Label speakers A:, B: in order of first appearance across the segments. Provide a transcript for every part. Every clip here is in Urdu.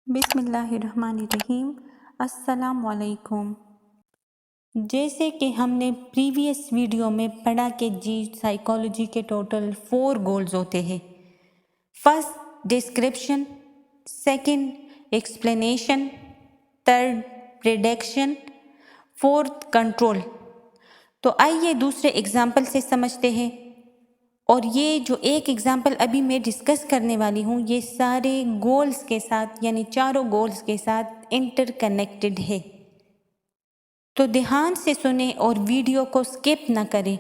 A: بسم اللہ الرحمن الرحیم۔ السلام علیکم۔ جیسے کہ ہم نے پریویس ویڈیو میں پڑھا کہ سائیکالوجی کے ٹوٹل 4 گولز ہوتے ہیں۔ First description, second explanation, third prediction, fourth control. تو آئیے دوسرے اگزامپل سے سمجھتے ہیں، اور یہ جو ایک اگزامپل ابھی میں ڈسکس کرنے والی ہوں یہ سارے گولز کے ساتھ یعنی چاروں گولز کے ساتھ انٹر کنیکٹڈ ہے، تو دھیان سے سنیں اور ویڈیو کو سکپ نہ کریں،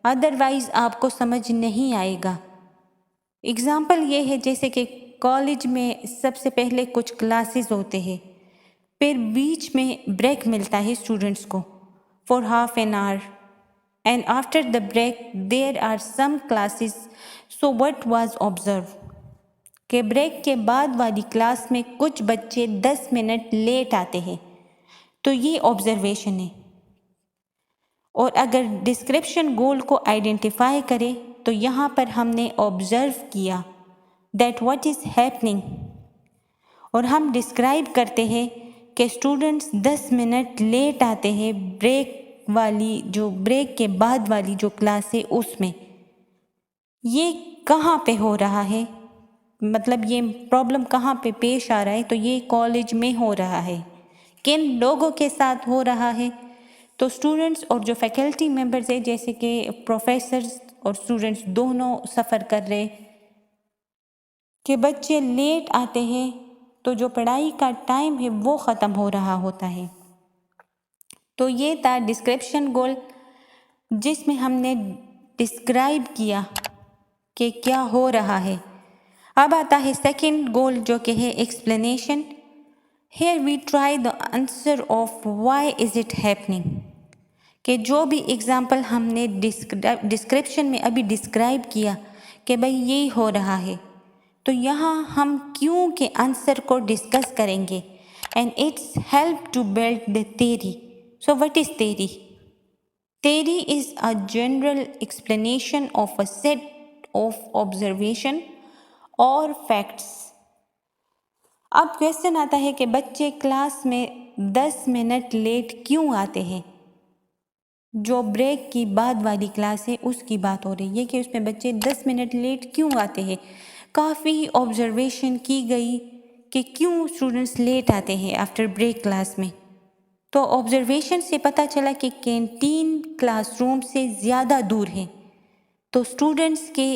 A: ادروائز آپ کو سمجھ نہیں آئے گا۔ اگزامپل یہ ہے جیسے کہ کالج میں سب سے پہلے کچھ کلاسز ہوتے ہیں، پھر بیچ میں بریک ملتا ہے اسٹوڈنٹس کو for half an hour, and after the break there are some classes. So what was observed کہ بریک کے بعد والی کلاس میں کچھ بچے 10 منٹ لیٹ آتے ہیں، تو یہ آبزرویشن ہے۔ اور اگر ڈسکرپشن گول کو آئیڈینٹیفائی کرے تو یہاں پر ہم نے آبزرو کیا دیٹ واٹ از ہیپننگ، اور ہم ڈسکرائب کرتے ہیں کہ اسٹوڈنٹس 10 منٹ لیٹ آتے ہیں بریک کے بعد والی جو کلاس ہے اس میں۔ یہ کہاں پہ ہو رہا ہے، مطلب یہ پرابلم کہاں پہ پیش آ رہا ہے، تو یہ کالج میں ہو رہا ہے۔ کن لوگوں کے ساتھ ہو رہا ہے، تو اسٹوڈنٹس اور جو فیکلٹی ممبرز ہیں جیسے کہ پروفیسرز اور اسٹوڈنٹس دونوں سفر کر رہے کہ بچے لیٹ آتے ہیں تو جو پڑھائی کا ٹائم ہے وہ ختم ہو رہا ہوتا ہے۔ تو یہ تھا ڈسکرپشن گول جس میں ہم نے ڈسکرائب کیا کہ کیا ہو رہا ہے۔ اب آتا ہے سیکنڈ گول جو کہ ہے explanation. Here we try the answer of why is it happening, کہ جو بھی ایگزامپل ہم نے ڈسکرپشن میں ابھی ڈسکرائب کیا کہ بھئی یہی ہو رہا ہے، تو یہاں ہم کیوں کے آنسر کو ڈسکس کریں گے، and it's help to build the theory. So what is theory? Theory is a general explanation of a set of observation or facts. اب کویسچن آتا ہے کہ بچے کلاس میں 10 منٹ لیٹ کیوں آتے ہیں؟ جو بریک کی بعد والی کلاس ہے اس کی بات ہو رہی ہے کہ اس میں بچے 10 منٹ لیٹ کیوں آتے ہیں۔ کافی آبزرویشن کی گئی کہ کیوں اسٹوڈنٹس لیٹ آتے ہیں آفٹر بریک کلاس میں، تو آبزرویشن سے پتہ چلا کہ کینٹین کلاس روم سے زیادہ دور ہے، تو اسٹوڈنٹس کے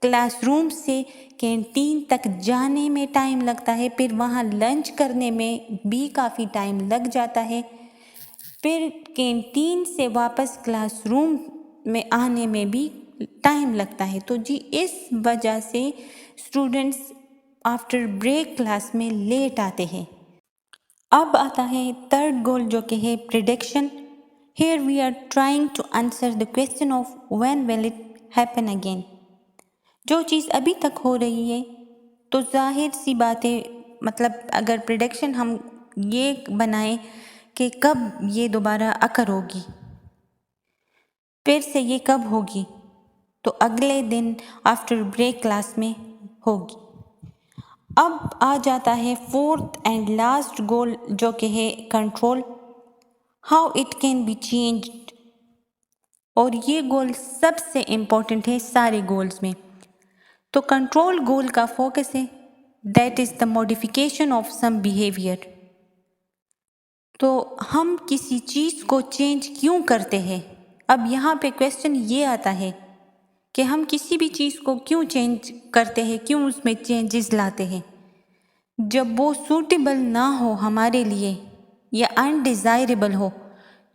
A: کلاس روم سے کینٹین تک جانے میں ٹائم لگتا ہے، پھر وہاں لنچ کرنے میں بھی کافی ٹائم لگ جاتا ہے، پھر کینٹین سے واپس کلاس روم میں آنے میں بھی ٹائم لگتا ہے، تو جی اس وجہ سے اسٹوڈنٹس آفٹر بریک کلاس میں لیٹ آتے ہیں۔ اب آتا ہے تھرڈ گول جو کہ ہے prediction. Here we are trying to answer the question of when will it happen again. جو چیز ابھی تک ہو رہی ہے تو ظاہر سی بات ہے، مطلب اگر پریڈکشن ہم یہ بنائیں کہ کب یہ دوبارہ اکر ہوگی، پھر سے یہ کب ہوگی، تو اگلے دن آفٹر بریک کلاس میں ہوگی۔ اب آ جاتا ہے فورتھ اینڈ لاسٹ گول جو کہ ہے control, how it can be changed, اور یہ گول سب سے امپورٹنٹ ہے سارے گولز میں۔ تو کنٹرول گول کا فوکس ہے that is the modification of some behaviour. تو ہم کسی چیز کو چینج کیوں کرتے ہیں، اب یہاں پہ کویسچن یہ آتا ہے کہ ہم کسی بھی چیز کو کیوں چینج کرتے ہیں، کیوں اس میں چینجز لاتے ہیں؟ جب وہ سوٹیبل نہ ہو ہمارے لیے یا انڈیزائریبل ہو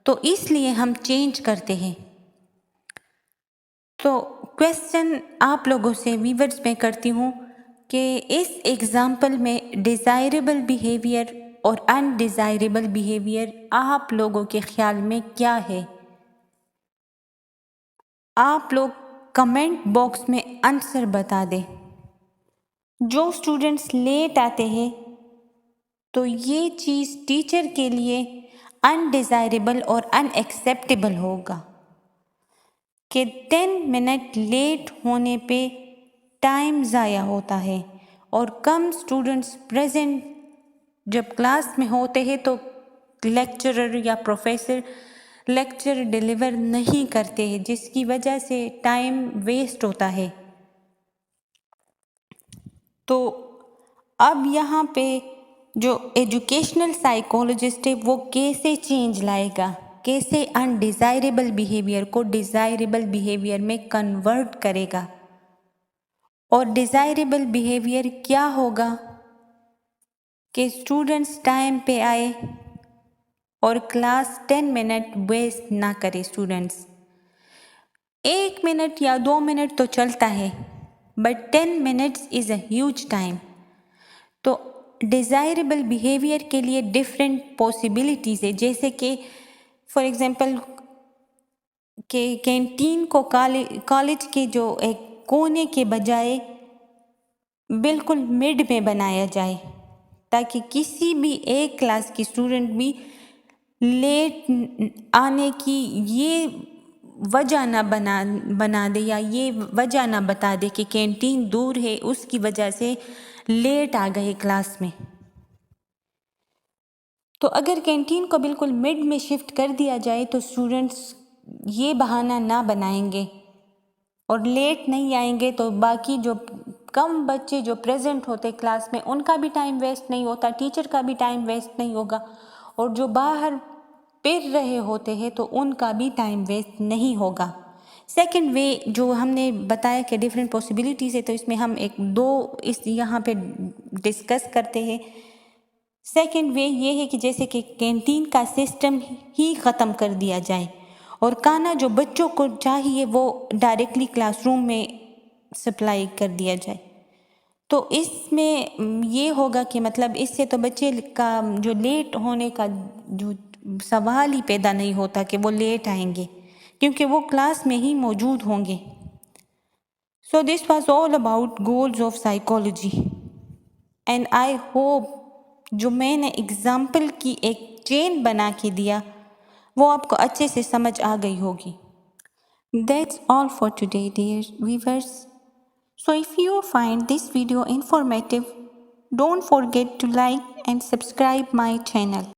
A: تو اس لیے ہم چینج کرتے ہیں۔ تو کویسچن آپ لوگوں سے ویورز میں کرتی ہوں کہ اس ایگزامپل میں ڈیزائریبل بیہیویئر اور انڈیزائریبل بیہیویئر آپ لوگوں کے خیال میں کیا ہے؟ آپ لوگ کمنٹ باکس میں آنسر بتا دیں۔ جو اسٹوڈنٹس لیٹ آتے ہیں تو یہ چیز ٹیچر کے لیے انڈیزائریبل اور ان ایکسیپٹیبل ہوگا کہ 10 منٹ لیٹ ہونے پہ ٹائم ضائع ہوتا ہے اور کم اسٹوڈنٹس پریزنٹ جب کلاس میں ہوتے ہیں تو لیکچرر یا پروفیسر لیکچر ڈیلیور نہیں کرتے ہیں، جس کی وجہ سے ٹائم ویسٹ ہوتا ہے. تو اب یہاں پہ جو ایجوکیشنل سائیکولوجسٹ ہے وہ کیسے چینج لائے گا، کیسے انڈیزائریبل بیہیویئر کو ڈیزائریبل بیہیویئر میں کنورٹ کرے گا. اور ڈیزائریبل بیہیویئر کیا ہوگا کہ اسٹوڈنٹس ٹائم پہ آئے اور کلاس 10 منٹ ویسٹ نہ کرے. اسٹوڈنٹس 1 منٹ یا 2 منٹ تو چلتا ہے، but 10 minutes is a huge time. تو ڈیزائریبل بیہیویئر کے لیے ڈفرینٹ پاسبلٹیز ہے، جیسے کہ فار ایگزامپل کہ کینٹین کو کالج کے جو ایک کونے کے بجائے بالکل مڈ میں بنایا جائے، تاکہ کسی بھی ایک کلاس کی اسٹوڈنٹ بھی لیٹ آنے کی یہ وجہ نہ بنا دے یا یہ وجہ نہ بتا دے کہ کینٹین دور ہے، اس کی وجہ سے لیٹ آ گئے کلاس میں. تو اگر کینٹین کو بالکل مڈ میں شفٹ کر دیا جائے تو اسٹوڈنٹس یہ بہانہ نہ بنائیں گے اور لیٹ نہیں آئیں گے، تو باقی جو کم بچے جو پریزنٹ ہوتے کلاس میں ان کا بھی ٹائم ویسٹ نہیں ہوتا، ٹیچر کا بھی ٹائم ویسٹ نہیں ہوگا، اور جو باہر پڑھ رہے ہوتے ہیں تو ان کا بھی ٹائم ویسٹ نہیں ہوگا. سیکنڈ وے جو ہم نے بتایا کہ ڈفرینٹ پاسبلٹیز ہے، تو اس میں ہم اس یہاں پہ ڈسکس کرتے ہیں. سیکنڈ وے یہ ہے کہ جیسے کہ کینٹین کا سسٹم ہی ختم کر دیا جائے اور کھانا جو بچوں کو چاہیے وہ ڈائریکٹلی کلاس روم میں سپلائی کر دیا جائے. تو اس میں یہ ہوگا کہ مطلب اس سے تو بچے کا جو لیٹ ہونے کا جو سوال ہی پیدا نہیں ہوتا کہ وہ لیٹ آئیں گے، کیونکہ وہ کلاس میں ہی موجود ہوں گے. So this was all about goals of psychology and I hope جو میں نے اگزامپل کی ایک چین بنا کے دیا وہ آپ کو اچھے سے سمجھ آ گئی ہوگی. That's all for today, dear viewers. So if you find this video informative, don't forget to like and subscribe my channel.